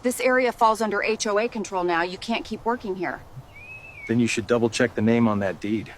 This area falls under HOA control now. You can't keep working here. Then you should double-check the name on that deed.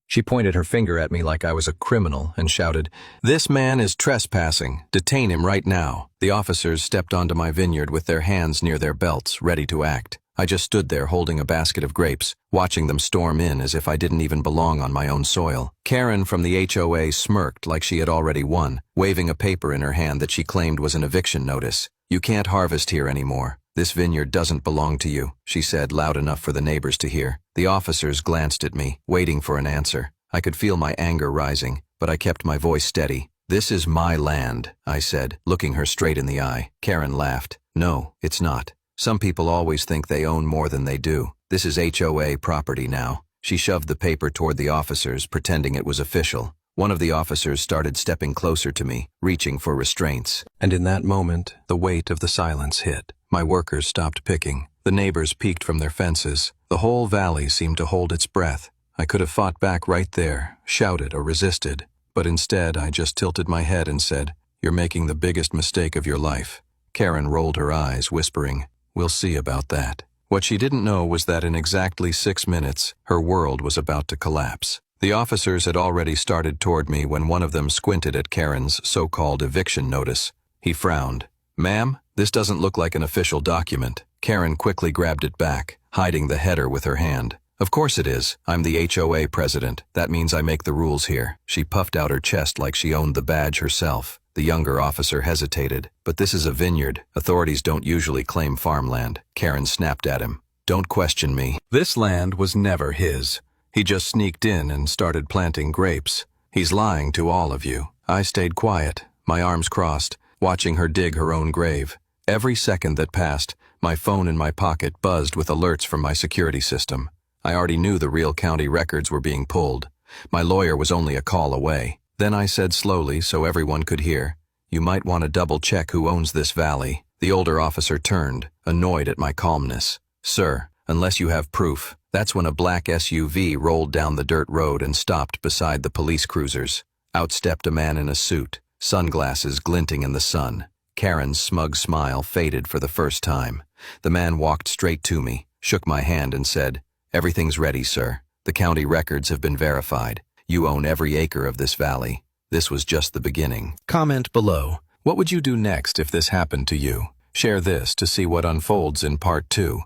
She pointed her finger at me like I was a criminal and shouted, "This man is trespassing. Detain him right now." The officers stepped onto my vineyard with their hands near their belts, ready to act. I just stood there holding a basket of grapes, watching them storm in as if I didn't even belong on my own soil. Karen from the HOA smirked like she had already won, waving a paper in her hand that she claimed was an eviction notice. "You can't harvest here anymore. This vineyard doesn't belong to you," she said, loud enough for the neighbors to hear. The officers glanced at me, waiting for an answer. I could feel my anger rising, but I kept my voice steady. "This is my land," I said, looking her straight in the eye. Karen laughed. "No, it's not. Some people always think they own more than they do. This is HOA property now." She shoved the paper toward the officers, pretending it was official. One of the officers started stepping closer to me, reaching for restraints. And in that moment, the weight of the silence hit. My workers stopped picking. The neighbors peeked from their fences. The whole valley seemed to hold its breath. I could have fought back right there, shouted or resisted. But instead, I just tilted my head and said, "You're making the biggest mistake of your life." Karen rolled her eyes, whispering, "We'll see about that." What she didn't know was that in exactly 6 minutes, her world was about to collapse. The officers had already started toward me when one of them squinted at Karen's so-called eviction notice. He frowned. "Ma'am, this doesn't look like an official document." Karen quickly grabbed it back, hiding the header with her hand. "Of course it is. I'm the HOA president. That means I make the rules here." She puffed out her chest like she owned the badge herself. The younger officer hesitated. "But this is a vineyard. Authorities don't usually claim farmland." Karen snapped at him. "Don't question me. This land was never his. He just sneaked in and started planting grapes. He's lying to all of you." I stayed quiet, my arms crossed, watching her dig her own grave. Every second that passed, my phone in my pocket buzzed with alerts from my security system. I already knew the real county records were being pulled. My lawyer was only a call away. Then I said slowly so everyone could hear, "You might want to double-check who owns this valley." The older officer turned, annoyed at my calmness. "Sir, unless you have proof." That's when a black SUV rolled down the dirt road and stopped beside the police cruisers. Out stepped a man in a suit, sunglasses glinting in the sun. Karen's smug smile faded for the first time. The man walked straight to me, shook my hand and said, "Everything's ready, sir. The county records have been verified. You own every acre of this valley. This was just the beginning." Comment below. What would you do next if this happened to you? Share this to see what unfolds in part 2.